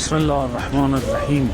बिस्मिल्लाहिर्रहमानिर्रहीम।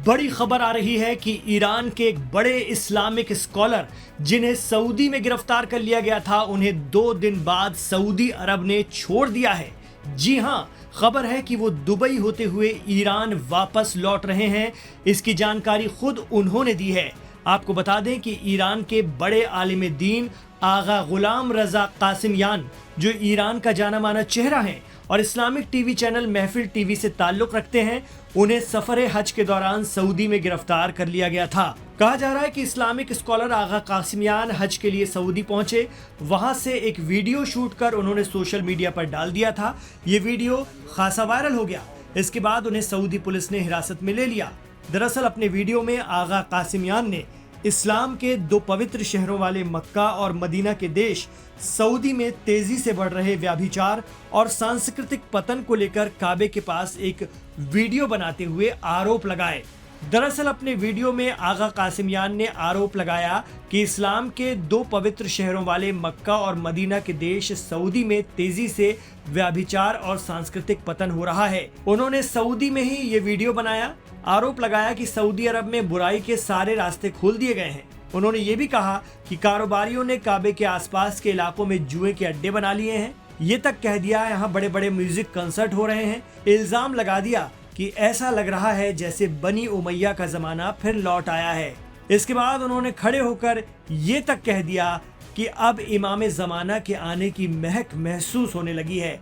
बड़ी खबर आ रही है कि ईरान के एक बड़े इस्लामिक स्कॉलर जिन्हें सऊदी में गिरफ्तार कर लिया गया था, उन्हें 2 दिन बाद सऊदी अरब ने छोड़ दिया है। जी हां, खबर है कि वो दुबई होते हुए ईरान वापस लौट रहे हैं। इसकी जानकारी खुद उन्होंने दी है। आपको बता दें कि ईरान के बड़े आलिम दीन आगा गुलाम रजा कासिमियान, जो ईरान का जाना माना चेहरा है और इस्लामिक टीवी चैनल महफिल टीवी से ताल्लुक रखते हैं, उन्हें सफर हज के दौरान सऊदी में गिरफ्तार कर लिया गया था। कहा जा रहा है कि इस्लामिक स्कॉलर आगा कासिमियान हज के लिए सऊदी पहुंचे, वहां से एक वीडियो शूट कर उन्होंने सोशल मीडिया पर डाल दिया था। ये वीडियो खासा वायरल हो गया। इसके बाद उन्हें सऊदी पुलिस ने हिरासत में ले लिया। दरअसल अपने वीडियो में आगा कासिमियान ने इस्लाम के 2 पवित्र शहरों वाले मक्का और मदीना के देश सऊदी में तेजी से बढ़ रहे व्याभिचार और सांस्कृतिक पतन को लेकर काबे के पास एक वीडियो बनाते हुए आरोप लगाए। दरअसल अपने वीडियो में आगा कासिमियान ने आरोप लगाया कि इस्लाम के 2 पवित्र शहरों वाले मक्का और मदीना के देश सऊदी में तेजी से व्याभिचार और सांस्कृतिक पतन हो रहा है। उन्होंने सऊदी में ही ये वीडियो बनाया, आरोप लगाया कि सऊदी अरब में बुराई के सारे रास्ते खोल दिए गए हैं। उन्होंने ये भी कहा कि कारोबारियों ने काबे के आसपास के इलाकों में जुए के अड्डे बना लिए हैं। ये तक कह दिया यहाँ बड़े बड़े म्यूजिक कंसर्ट हो रहे हैं। इल्जाम लगा दिया कि ऐसा लग रहा है जैसे बनी उमैया का जमाना फिर लौट आया है। इसके बाद उन्होंने खड़े होकर ये तक कह दिया कि अब इमाम जमाना के आने की महक महसूस होने लगी है।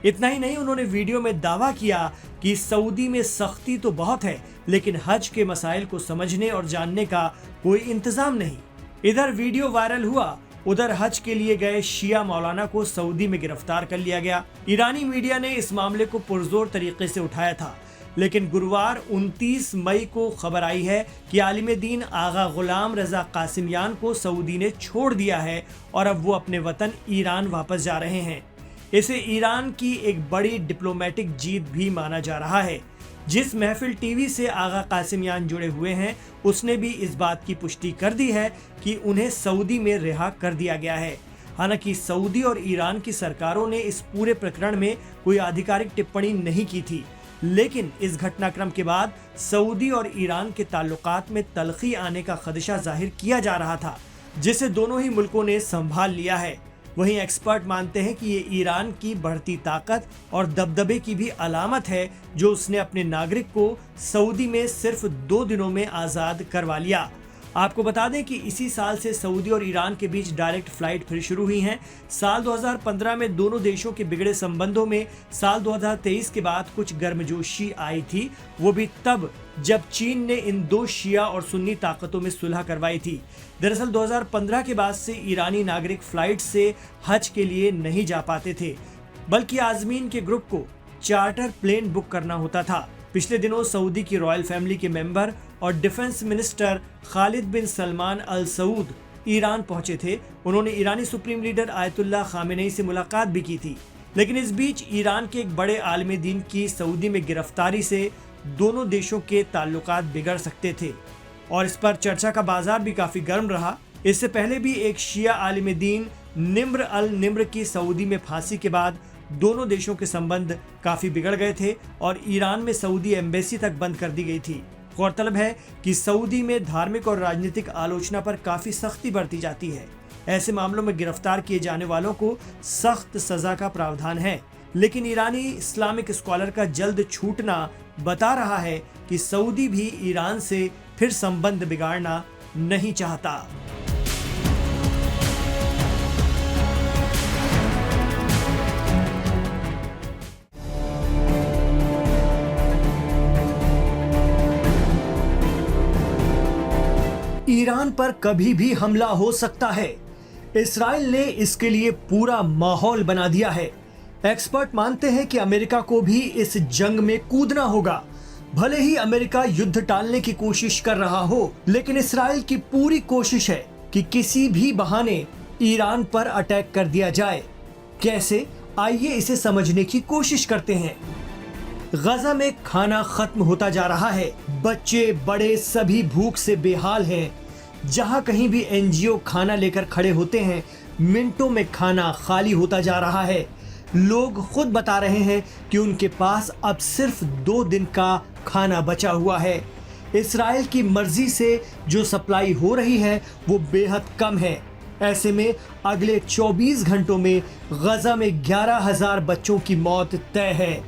इतना ही नहीं, उन्होंने वीडियो में दावा किया कि सऊदी में सख्ती तो बहुत है, लेकिन हज के मसाइल को समझने और जानने का कोई इंतजाम नहीं। इधर वीडियो वायरल हुआ, उधर हज के लिए गए शिया मौलाना को सऊदी में गिरफ्तार कर लिया गया। ईरानी मीडिया ने इस मामले को पुरजोर तरीके से उठाया था, लेकिन गुरुवार 29 मई को खबर आई है कि आलिम दीन आगा गुलाम रजा कासिमियान को सऊदी ने छोड़ दिया है और अब वो अपने वतन ईरान वापस जा रहे हैं। इसे ईरान की एक बड़ी डिप्लोमेटिक जीत भी माना जा रहा है। जिस महफिल टीवी से आगा कासिमियान जुड़े हुए हैं, उसने भी इस बात की पुष्टि कर दी है कि उन्हें सऊदी में रिहा कर दिया गया है। हालांकि सऊदी और ईरान की सरकारों ने इस पूरे प्रकरण में कोई आधिकारिक टिप्पणी नहीं की थी, लेकिन इस घटनाक्रम के बाद सऊदी और ईरान के ताल्लुकात में तलखी आने का खदशा जाहिर किया जा रहा था, जिसे दोनों ही मुल्कों ने संभाल लिया है। वहीं एक्सपर्ट मानते हैं कि ये ईरान की बढ़ती ताकत और दबदबे की भी अलामत है, जो उसने अपने नागरिक को सऊदी में सिर्फ 2 दिनों में आज़ाद करवा लिया। आपको बता दें कि इसी साल से सऊदी और ईरान के बीच डायरेक्ट फ्लाइट फिर शुरू हुई हैं। साल 2015 में दोनों देशों के बिगड़े संबंधों में साल 2023 के बाद कुछ गर्मजोशी आई थी, वो भी तब जब चीन ने इन 2 शिया और सुन्नी ताकतों में सुलह करवाई थी। दरअसल 2015 के बाद से ईरानी नागरिक फ्लाइट से हज के लिए नहीं जा पाते थे, बल्कि आजमीन के ग्रुप को चार्टर प्लेन बुक करना होता था। पिछले दिनों सऊदी की रॉयल फैमिली के मेंबर और डिफेंस मिनिस्टर खालिद बिन सलमान अल सऊद ईरान पहुंचे थे। उन्होंने ईरानी सुप्रीम लीडर आयतुल्लाह खामेनेई से मुलाकात भी की थी। लेकिन इस बीच ईरान के एक बड़े आलिम दीन की सऊदी में गिरफ्तारी से दोनों देशों के ताल्लुकात बिगड़ सकते थे और इस पर चर्चा का बाजार भी काफी गर्म रहा। इससे पहले भी एक शिया आलिम दीन निम्र अल निम्र की सऊदी में फांसी के बाद दोनों देशों के संबंध काफी बिगड़ गए थे और ईरान में सऊदी एम्बेसी तक बंद कर दी गई थी। गौरतलब है कि सऊदी में धार्मिक और राजनीतिक आलोचना पर काफी सख्ती बरती जाती है। ऐसे मामलों में गिरफ्तार किए जाने वालों को सख्त सजा का प्रावधान है, लेकिन ईरानी इस्लामिक स्कॉलर का जल्द छूटना बता रहा है कि सऊदी भी ईरान से फिर संबंध बिगाड़ना नहीं चाहता। ईरान पर कभी भी हमला हो सकता है। इस्राएल ने इसके लिए पूरा माहौल बना दिया है। एक्सपर्ट मानते हैं कि अमेरिका को भी इस जंग में कूदना होगा। भले ही अमेरिका युद्ध टालने की कोशिश कर रहा हो, लेकिन इस्राएल की पूरी कोशिश है कि किसी भी बहाने ईरान पर अटैक कर दिया जाए। कैसे, आइए इसे समझने की कोशिश करते हैं। गजा में खाना खत्म होता जा रहा है। बच्चे बड़े सभी भूख से बेहाल हैं। जहां कहीं भी एनजीओ खाना लेकर खड़े होते हैं, मिनटों में खाना खाली होता जा रहा है। लोग खुद बता रहे हैं कि उनके पास अब सिर्फ 2 दिन का खाना बचा हुआ है। इस्राएल की मर्जी से जो सप्लाई हो रही है वो बेहद कम है। ऐसे में अगले 24 घंटों में गजा में 11,000 बच्चों की मौत तय है।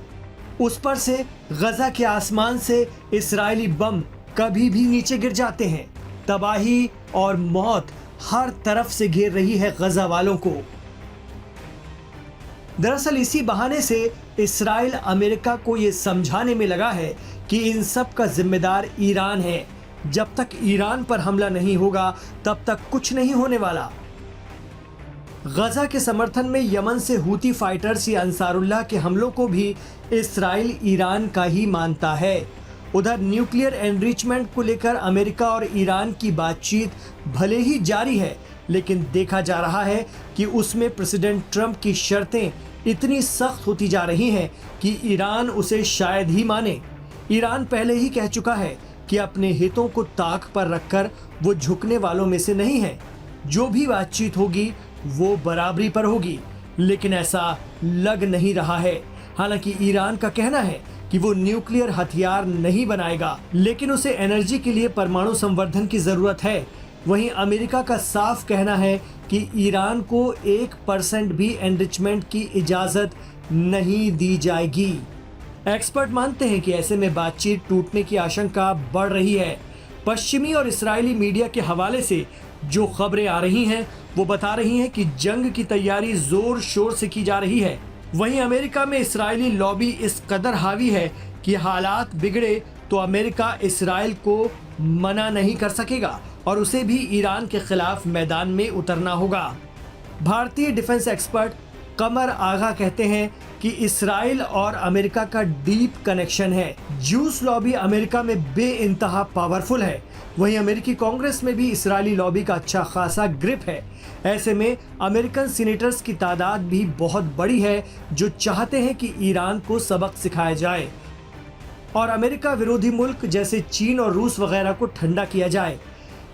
उस पर से गजा के आसमान से इस्राएली बम कभी भी नीचे गिर जाते हैं। तबाही और मौत हर तरफ से घेर रही है गजा वालों को। दरअसल इसी बहाने से इस्राएल अमेरिका को ये समझाने में लगा है कि इन सब का जिम्मेदार ईरान है। जब तक ईरान पर हमला नहीं होगा तब तक कुछ नहीं होने वाला। गजा के समर्थन में यमन से हूती फाइटर्स या अंसारुल्लाह के हमलों को भी इस्राएल ईरान का ही मानता है। उधर न्यूक्लियर एनरिचमेंट को लेकर अमेरिका और ईरान की बातचीत भले ही जारी है, लेकिन देखा जा रहा है कि उसमें प्रेसिडेंट ट्रंप की शर्तें इतनी सख्त होती जा रही हैं कि ईरान उसे शायद ही माने। ईरान पहले ही कह चुका है कि अपने हितों को ताक पर रखकर वो झुकने वालों में से नहीं है। जो भी बातचीत होगी वो बराबरी पर होगी, लेकिन ऐसा लग नहीं रहा है। हालांकि ईरान का कहना है कि वो न्यूक्लियर हथियार नहीं बनाएगा, लेकिन उसे एनर्जी के लिए परमाणु संवर्धन की जरूरत है। वहीं अमेरिका का साफ कहना है कि ईरान को 1% भी एनरिचमेंट की इजाजत नहीं दी जाएगी। एक्सपर्ट मानते हैं कि ऐसे में बातचीत टूटने की आशंका बढ़ रही है। पश्चिमी और इस्राएली मीडिया के हवाले से जो खबरें आ रही हैं वो बता रही हैं कि जंग की तैयारी जोर शोर से की जा रही है। वहीं अमेरिका में इस्राएली लॉबी इस कदर हावी है कि हालात बिगड़े तो अमेरिका इस्राएल को मना नहीं कर सकेगा और उसे भी ईरान के खिलाफ मैदान में उतरना होगा। भारतीय डिफेंस एक्सपर्ट कमर आगा कहते हैं कि इस्राएल और अमेरिका का डीप कनेक्शन है। जूस लॉबी अमेरिका में बेइंतहा पावरफुल है। वहीं अमेरिकी कांग्रेस में भी इस्राएली लॉबी का अच्छा खासा ग्रिप है। ऐसे में अमेरिकन सीनेटर्स की तादाद भी बहुत बड़ी है जो चाहते हैं कि ईरान को सबक सिखाया जाए और अमेरिका विरोधी मुल्क जैसे चीन और रूस वगैरह को ठंडा किया जाए।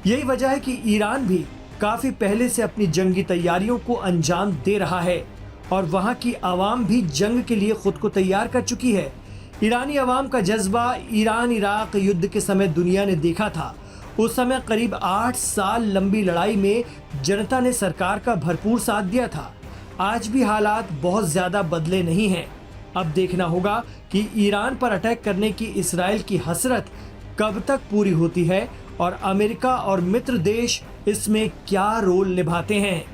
यही वजह है कि ईरान भी काफी पहले से अपनी जंगी तैयारियों को अंजाम दे रहा है और वहां की आवाम भी जंग के लिए खुद को तैयार कर चुकी है। ईरानी आवाम का जज्बा ईरान इराक युद्ध के समय दुनिया ने देखा था। उस समय करीब 8 साल लंबी लड़ाई में जनता ने सरकार का भरपूर साथ दिया था। आज भी हालात बहुत ज्यादा बदले नहीं हैं। अब देखना होगा कि ईरान पर अटैक करने की इस्राएल की हसरत कब तक पूरी होती है और अमेरिका और मित्र देश इसमें क्या रोल निभाते हैं।